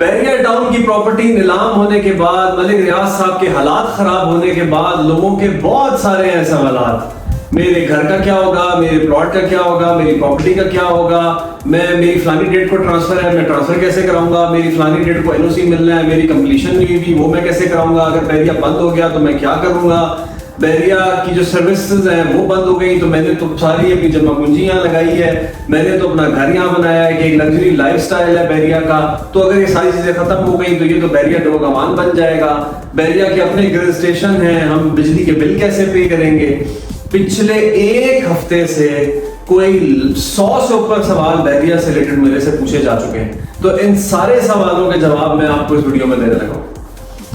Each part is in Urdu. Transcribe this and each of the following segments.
بحریہ ٹاؤن کی پراپرٹی نیلام ہونے کے بعد ملک ریاض صاحب کے حالات خراب ہونے کے بعد لوگوں کے بہت سارے ہیں سوالات. میرے گھر کا کیا ہوگا, میرے پلاٹ کا کیا ہوگا, میری پراپرٹی کا کیا ہوگا, میری فلانی ڈیٹ کو ٹرانسفر ہے, میں ٹرانسفر کیسے کراؤں گا, میری فلانی ڈیٹ کو NOC ملنا ہے, میری کمپلیشن نہیں ہوئی وہ میں کیسے کراؤں گا, اگر بحریہ بند ہو گیا تو میں کیا کروں گا, بحریہ کی جو سروسز ہیں وہ بند ہو گئی تو میں نے تو ساری اپنی جمع پونجی یہاں لگائی ہے, میں نے تو اپنا گھر یہاں بنایا ہے کہ ایک لگژری لائف سٹائل ہے بحریہ کا, تو اگر یہ ساری چیزیں ختم ہو گئی تو یہ تو بحریہ ڈوگامان بن جائے گا. بحریہ کے اپنے گریڈ اسٹیشن ہیں, ہم بجلی کے بل کیسے پے کریں گے. پچھلے ایک ہفتے سے کوئی 100 سے اوپر سوال بحریہ سے ریلیٹڈ میرے سے پوچھے جا چکے ہیں, تو ان سارے سوالوں کے جواب میں آپ کو اس ویڈیو میں دینے لگا ہوں.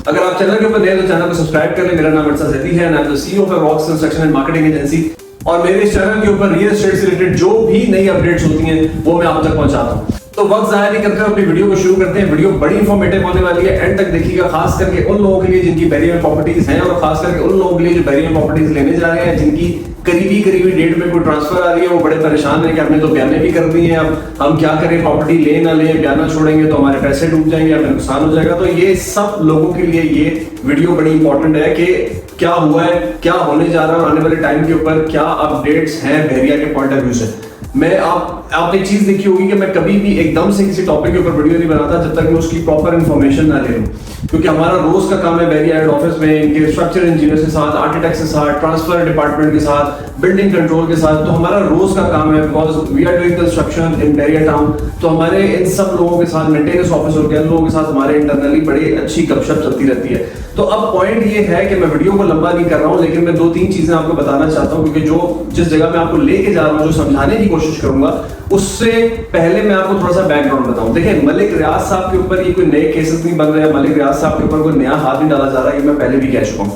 اگر آپ چینل کے اوپر نئے تو چینل کو سبسکرائب کر لیں. میرا نام مرزا زیدی ہے, میں CEO of rocks construction and marketing agency, اور میرے اس چینل کے اوپر ریئل اسٹیٹ سے ریلیٹڈ جو بھی نئی اپڈیٹس ہوتی ہیں وہ میں آپ تک پہنچاتا ہوں. تو وقت ضائع نہیں کرتے ہوئے اپنی ویڈیو کو شروع کرتے ہیں. ویڈیو بڑی انفارمیٹیو ہونے والی ہے, اینڈ تک دیکھیے گا, خاص کر کے ان لوگوں کے لیے جن کی بحریہ میں پراپرٹیز ہیں, اور خاص کر کے ان لوگوں کے لیے جو بحریہ میں پراپرٹیز لینے جا رہے ہیں, جن کی قریبی ڈیٹ میں کوئی ٹرانسفر آ رہی ہے, وہ بڑے پریشان ہیں کہ ہم نے تو بیانے بھی کر دی ہیں, اب ہم کیا کریں, پراپرٹی لیں نہ لیں, بیانہ چھوڑیں گے تو ہمارے پیسے ڈوب جائیں گے, ہمیں نقصان ہو جائے گا. تو یہ سب لوگوں کے لیے یہ ویڈیو بڑی امپورٹنٹ ہے کہ کیا ہوا ہے, کیا ہونے جا رہا ہے, اور آنے والے ٹائم کے اوپر کیا اپڈیٹس ہیں بحریہ کے پوائنٹ آف ویو سے. میں آپ ایک چیز دیکھی ہوگی کہ میں کبھی بھی ایک دم سے کسی ٹاپک کے اوپر ویڈیو نہیں بناتا جب تک میں اس کی پراپر انفارمیشن نہ لے لوں, کیونکہ ہمارا روز کا کام ہے بحریہ ہیڈ آفس میں ان کے اسٹرکچر انجینئر کے ساتھ, آرکیٹیکٹ کے ساتھ, ٹرانسفر ڈپارٹمنٹ کے ساتھ, بلڈنگ کنٹرول کے ساتھ, تو ہمارا روز کا کام ہے because we are doing construction in Bahria town. تو ہمارے ان سب لوگوں کے ساتھ, مینٹیننس آفیسر کے ان لوگوں کے ساتھ ہمارے انٹرنلی بڑی اچھی گپ شپ چلتی رہتی ہے. تو اب پوائنٹ یہ ہے کہ میں ویڈیو کو لمبا نہیں کر رہا ہوں, لیکن میں 2-3 چیزیں آپ کو بتانا چاہتا ہوں, کیونکہ جس جگہ میں آپ کو لے کے جا رہا ہوں, جو سمجھانے کی کوشش کروں گا, اس سے پہلے میں آپ کو تھوڑا سا بیک گراؤنڈ بتاؤں. دیکھیں, ملک ریاض صاحب کے اوپر یہ کوئی نئے کیسز نہیں بن رہے, ملک ریاض صاحب کے اوپر کوئی نیا ہاتھ نہیں ڈالا جا رہا, یہ میں پہلے بھی کہہ چکا ہوں.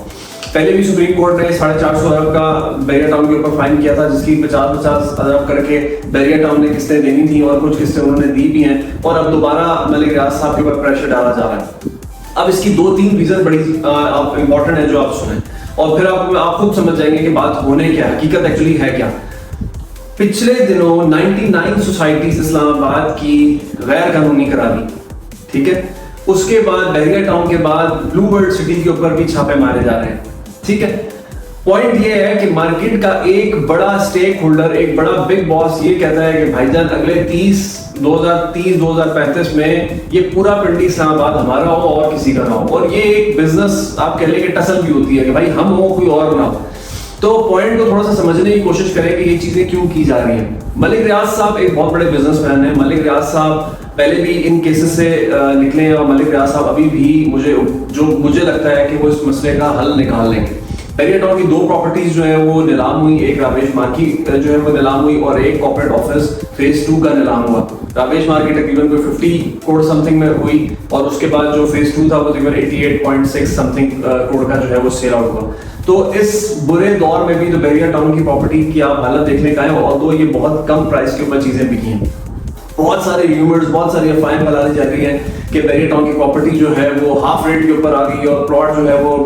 پہلے بھی سپریم کورٹ نے 450 ارب کا بحریہ ٹاؤن کے اوپر فائن کیا تھا, جس کی 50 ارب کر کے بحریہ ٹاؤن نے قسطیں دینی تھیں, اور کچھ قسطیں انہوں نے دی بھی ہیں, اور اب دوبارہ ملک ریاض صاحب کے اوپر پریشر ڈالا جا رہا ہے. اب اس کی 2-3 ریزن بڑی امپورٹنٹ ہے جو آپ سنیں, اور پھر آپ خود سمجھ جائیں گے کہ بات ہونے کیا ہے, حقیقت ایکچولی ہے کیا. پچھلے دنوں 99 سوسائٹیز اسلام آباد کی غیر قانونی کرا دی, ٹھیک ہے. اس کے بعد بحریہ ٹاؤن کے بعد بلو برڈ سٹی کے اوپر بھی چھاپے مارے جا رہے ہیں, ٹھیک ہے. پوائنٹ یہ ہے کہ مارکیٹ کا ایک بڑا سٹیک ہولڈر, ایک بڑا بگ باس یہ کہتا ہے کہ بھائی جان اگلے 2030-2035 میں یہ پورا پنڈی اسلام آباد ہمارا ہو اور کسی کا نہ ہو. اور یہ ایک بزنس آپ کہہ لیں کہ ٹسل بھی ہوتی ہے کہ بھائی ہم ہو کوئی اور نہ ہو. تو پوائنٹ کو تھوڑا سا سمجھنے کی کوشش کریں کہ یہ چیزیں کیوں کی جا رہی ہیں. ملک ریاض صاحب ایک بہت بڑے بزنس مین ہیں. ملک ریاض صاحب پہلے بھی ان کیسز سے نکلے ہیں, اور ملک ریاض صاحب ابھی بھی مجھے لگتا ہے کہ وہ اس مسئلے کا حل نکال لیں گے. بحریہ ٹاؤن کی 2 پراپرٹیز جو ہیں وہ نیلام ہوئی, ایک راویش مارکیٹ جو ہے وہ نیلام ہوئی, اور ایک کارپوریٹ آفس فیز 2 کا نیلام ہوا. راویش مارکیٹ تقریباً کوئی 50 کروڑ سم تھنگ میں ہوئی, اور اس کے بعد جو فیز 2 تھا وہ تقریباً 88.6 سم تھنگ کروڑ کا جو ہے وہ سیل آؤٹ ہوا. تو اس برے دور میں بھی جو بحریہ ٹاؤن کی پراپرٹی کی آپ حالت دیکھنے کا ہے, اور تو یہ بہت کم پرائس کے اوپر چیزیں بکی ہیں. بہت سارے ریومرز, بہت ساری افواہیں پھیلائی جا رہی ہیں کہ بحریہ ٹاؤن کی پراپرٹی جو ہے وہ ہاف ریٹ کے اوپر آ گئی, اور پلاٹ جو ہے وہ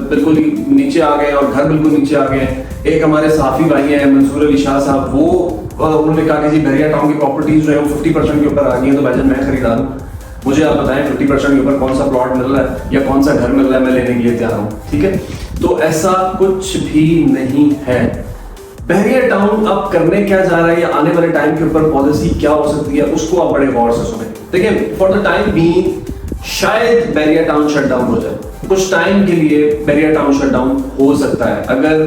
بالکل ہی نیچے آ گئے, اور گھر بالکل نیچے آ گئے. ایک ہمارے صحافی بھائی ہیں منصور علی شاہ صاحب, وہ انہوں نے کہا کہ جی بحریہ ٹاؤن کی پراپرٹیز جو ہے وہ 50% کے اوپر آ گئی ہیں, تو بھائی جان میں خریدار ہوں, مجھے آپ بتائیں 50% کے اوپر کون سا پلاٹ مل رہا ہے یا کون سا گھر مل رہا ہے, میں لینے کے لیے تیار ہوں, ٹھیک ہے. تو ایسا کچھ بھی نہیں ہے. بحریہ ٹاؤن اب کرنے کیا جا رہا ہے, یا آنے والے ٹائم کے اوپر پالیسی کیا ہو سکتی ہے, اس کو آپ بڑے غور سے سنیں. دیکھیں, فار دا ٹائم بینگ شاید بحریہ ٹاؤن شٹ ڈاؤن ہو جائے, کچھ ٹائم کے لیے بحریہ ٹاؤن شٹ ڈاؤن ہو سکتا ہے. اگر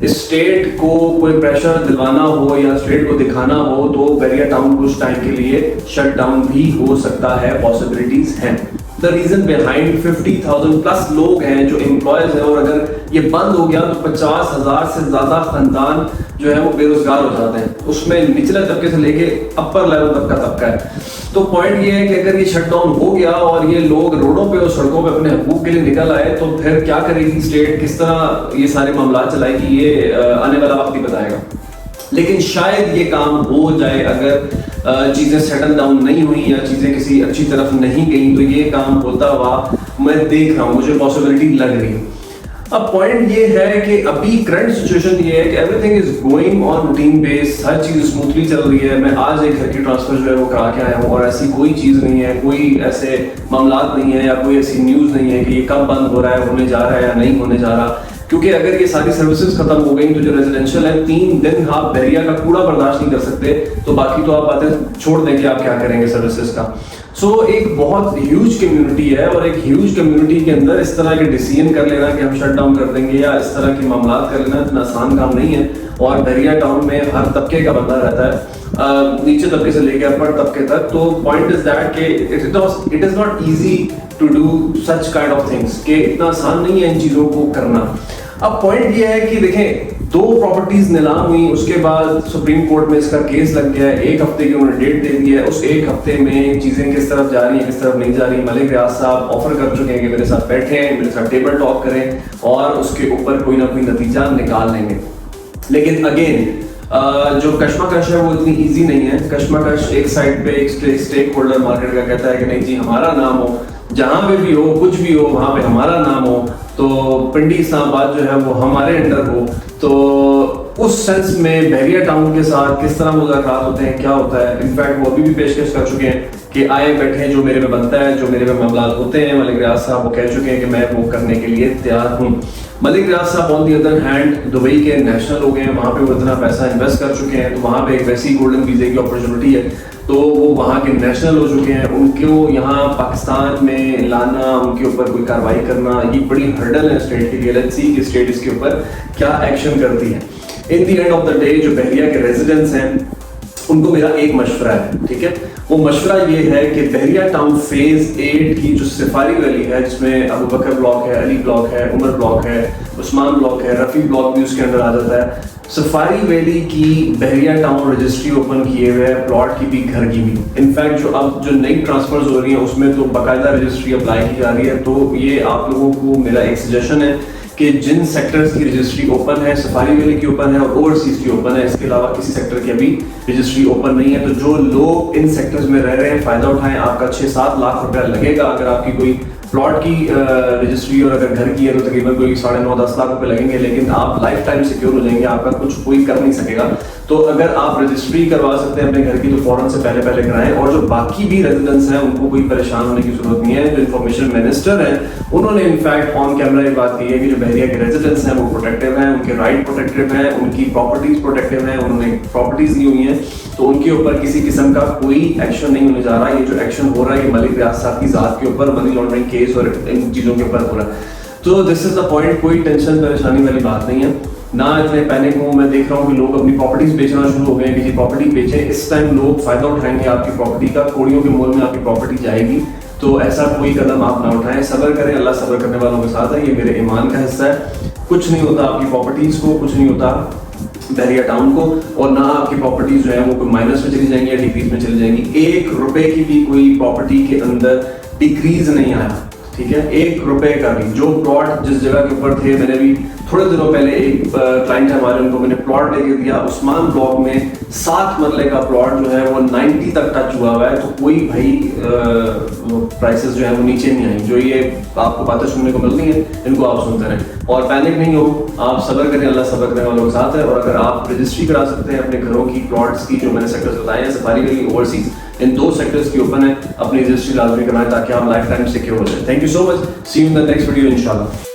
اسٹیٹ کو کوئی پریشر دلوانا ہو یا اسٹیٹ کو دکھانا ہو تو بحریہ ٹاؤن کچھ ٹائم کے لیے شٹ ڈاؤن بھی ہو سکتا ہے, پاسبلٹیز ہیں. The reason behind 50,000 پلس لوگ ہیں جو امپلائز ہیں, اور اگر یہ بند ہو گیا تو 50,000 سے زیادہ خاندان جو ہے وہ بے روزگار ہو جاتے ہیں. اس میں نچلے طبقے سے لے کے اپر لیول تک کا طبقہ ہے. تو پوائنٹ یہ ہے کہ اگر یہ شٹ ڈاؤن ہو گیا اور یہ لوگ روڈوں پہ اور سڑکوں پہ اپنے حقوق کے لیے نکل آئے, تو پھر کیا کرے گی اسٹیٹ, کس طرح یہ سارے معاملات چلائے گی, یہ آنے والا وقت ہی بتائے گا. لیکن شاید یہ کام ہو جائے اگر چیزیں سیٹل ڈاؤن نہیں ہوئی یا چیزیں کسی اچھی طرف نہیں گئیں, تو یہ کام ہوتا ہوا میں دیکھ رہا ہوں, مجھے پاسبلٹی لگ رہی ہے. اب پوائنٹ یہ ہے کہ ابھی کرنٹ سچویشن یہ ہے کہ everything is going on routine base, ہر چیز اسموتھلی چل رہی ہے. میں آج ایک گھر کی ٹرانسفر جو ہے وہ کرا کے آیا ہوں, اور ایسی کوئی چیز نہیں ہے, کوئی ایسے معاملات نہیں ہے یا کوئی ایسی نیوز نہیں ہے کہ یہ کب بند ہو رہا ہے, ہونے جا رہا ہے یا نہیں ہونے جا رہا. کیونکہ اگر یہ ساری سروسز ختم ہو گئی تو جو ریزیڈینشیل ہے 3 دن آپ بحریہ کا کوڑا برداشت نہیں کر سکتے, تو باقی تو آپ باتیں چھوڑ دیں کہ آپ کیا کریں گے سروسز کا. سو ایک بہت ہیوج کمیونٹی ہے, اور ایک ہیوج کمیونٹی کے اندر اس طرح کے ڈیسیژن کر لینا کہ ہم شٹ ڈاؤن کر دیں گے یا اس طرح کے معاملات کر لینا اتنا آسان کام نہیں ہے. اور بحریہ ٹاؤن میں ہر طبقے کا بندہ رہتا ہے, نیچے طبقے سے لے کے اوپر طبقے تک. تو پوائنٹ از دیٹ کہ it is not easy to do such kind of things, کہ اتنا آسان نہیں ہے ان چیزوں کو کرنا. اب پوائنٹ یہ ہے کہ دیکھیں 2 پراپرٹیز نیلام ہوئی, اس کے بعد سپریم کورٹ میں اس کا کیس لگ گیا ہے, 1 ہفتے کی انہوں نے ڈیٹ دے دی ہے. اس 1 ہفتے میں چیزیں کس طرف جا رہی ہیں کس طرف نہیں جا رہی. ملک ریاض صاحب آفر کر چکے ہیں کہ میرے ساتھ بیٹھیں, میرے ساتھ ٹیبل ٹاک کریں اور اس کے اوپر کوئی نہ کوئی نتیجہ نکال لیں گے. لیکن اگین جو کشمکش ہے وہ اتنی ایزی نہیں ہے. کشمکش ایک سائڈ پہ ایک اسٹیک ہولڈر مارکیٹ کا کہتا ہے کہ نہیں جی ہمارا نام ہو, جہاں پہ بھی ہو کچھ بھی ہو وہاں پہ ہمارا نام ہو, تو پنڈی اسلام آباد جو ہے وہ ہمارے انڈر ہو. تو اس سینس میں بحریہ ٹاؤن کے ساتھ کس طرح مذاکرات ہوتے ہیں, کیا ہوتا ہے. انفیکٹ وہ ابھی بھی پیشکش کر چکے ہیں کہ آئے بیٹھے جو میرے میں بنتا ہے, جو میرے میں معاملات ہوتے ہیں. ملک ریاض صاحب وہ کہہ چکے ہیں کہ میں وہ کرنے کے لیے تیار ہوں. ملک ریاض صاحب آن دی ادر ہینڈ دبئی کے نیشنل ہو گئے ہیں, وہاں پہ وہ اتنا پیسہ انویسٹ کر چکے ہیں, تو وہاں پہ ایک ویسی گولڈن ویزے کی اپرچونٹی ہے, تو وہ وہاں کے نیشنل ہو چکے ہیں. ان کو یہاں پاکستان میں لانا, ان کے اوپر کوئی کارروائی کرنا, یہ بڑی ہرڈل ہے اسٹیٹ کے لیے. لیٹس سی کہ اسٹیٹ اس کے اوپر کیا ایکشن کرتی ہے. In the end of the day جو بحریہ کے ریزیڈنٹس ہیں ان کو میرا ایک مشورہ ہے, ٹھیک ہے. وہ مشورہ یہ ہے کہ بحریہ ٹاؤن فیز 8 کی جو سفاری ویلی ہے, جس میں ابو بکر بلاک ہے, علی بلاک ہے, عمر بلاک ہے, عثمان بلاک ہے, رفیع بلاک بھی اس کے اندر آ جاتا ہے. سفاری ویلی کی بحریہ ٹاؤن رجسٹری اوپن کیے ہوئے ہے, پلاٹ کی بھی گھر کی بھی. انفیکٹ جو نئی ٹرانسفرز ہو رہی ہیں اس میں تو باقاعدہ رجسٹری اپلائی کی جا رہی ہے. تو یہ آپ لوگوں کو میرا ایک سجیشن ہے کہ جن سیکٹرز کی رجسٹری اوپن ہے, سفاری ویلی کی اوپن ہے اور اوورسیز کی اوپن ہے, اس کے علاوہ کسی سیکٹر کی ابھی رجسٹری اوپن نہیں ہے. تو جو لوگ ان سیکٹرز میں رہ رہے ہیں فائدہ اٹھائیں. آپ کا 6-7 لاکھ روپیہ لگے گا اگر آپ کی کوئی پلاٹ کی رجسٹری, اور اگر گھر کی ہے تو تقریباً کوئی 9.5-10 لاکھ روپے لگیں گے, لیکن آپ لائف ٹائم سیکیور ہو جائیں گے, آپ کا کچھ کوئی کر نہیں سکے گا. تو اگر آپ رجسٹری کروا سکتے ہیں اپنے گھر کی تو فوراً سے پہلے کرائیں. اور جو باقی بھی ریزیڈنٹس ہیں ان کو کوئی پریشان ہونے کی ضرورت نہیں ہے. جو انفارمیشن منسٹر ہیں انہوں نے انفیکٹ آن کیمرہ یہ بات کی ہے کہ جو بحریہ کے ریزیڈنٹس ہیں وہ پروٹیکٹیو ہیں, ان کے رائٹ پروٹیکٹیو ہیں, ان کی پراپرٹیز پروٹیکٹیو ہیں, انہوں نے پراپرٹیز لی ہوئی ہیں, تو ان کے اوپر کسی قسم کا کوئی ایکشن نہیں ہونے جا رہا. یہ جو ایکشن ہو رہا ہے یہ ملک ریاض صاحب کی ذات کے اوپر منی لانڈرنگ کیس اور ان چیزوں کے اوپر ہو رہا ہے. تو دس از دا پوائنٹ. کوئی ٹینشن پریشانی والی بات نہیں ہے, نہ اتنے پینک ہوں. میں دیکھ رہا ہوں کہ لوگ اپنی پراپرٹیز بیچنا شروع ہو گئے ہیں کہ جی پراپرٹی بیچیں. اس ٹائم لوگ فائدہ اٹھائیں گے آپ کی پراپرٹی کا, کوڑیوں کے مول میں آپ کی پراپرٹی جائے گی. تو ایسا کوئی قدم آپ نہ اٹھائیں, صبر کریں, اللہ صبر کرنے والوں کے ساتھ ہے. یہ میرے ایمان کا حصہ ہے. کچھ نہیں ہوتا آپ کی پراپرٹیز کو, کچھ نہیں ہوتا بحریہ ٹاؤن کو, اور نہ آپ کی پراپرٹیز جو ہیں وہ کوئی مائنس میں چلی جائیں گی یا ڈیکریز میں چلی جائیں گی. 1 روپے کی بھی کوئی پراپرٹی کے اندر ڈیکریز نہیں آیا, ٹھیک ہے. 1 روپے کا بھی. جو پلاٹ جس جگہ کے اوپر تھے, میں نے بھی تھوڑے دنوں پہلے ایک کلائنٹ ہے ہمارے, ان کو میں نے پلاٹ لے کے دیا عثمان بلاک میں. 7 مرلے کا پلاٹ جو ہے وہ 90 تک ٹچ ہوا ہوا ہے. تو کوئی بھائی پرائسز جو ہے وہ نیچے نہیں آئیں. جو یہ آپ کو باتیں سننے کو ملتی ہیں ان کو آپ سنتے رہیں اور پینک نہیں ہو, آپ صبر کریں, اللہ صبر کرنے والوں کے ساتھ ہے. اور اگر آپ رجسٹری کرا سکتے ہیں اپنے گھروں کی, پلاٹس کی, جو میں نے سیکٹرز بتائے ہیں سفاری ویلی, اوورسیز, ان 2 سیکٹرز کی اوپن ہے, اپنی رجسٹری لازمی کرائیں تاکہ آپ لائف ٹائم سیکیور ہو جائیں. Thank you so much. See you in the next video انشاءاللہ.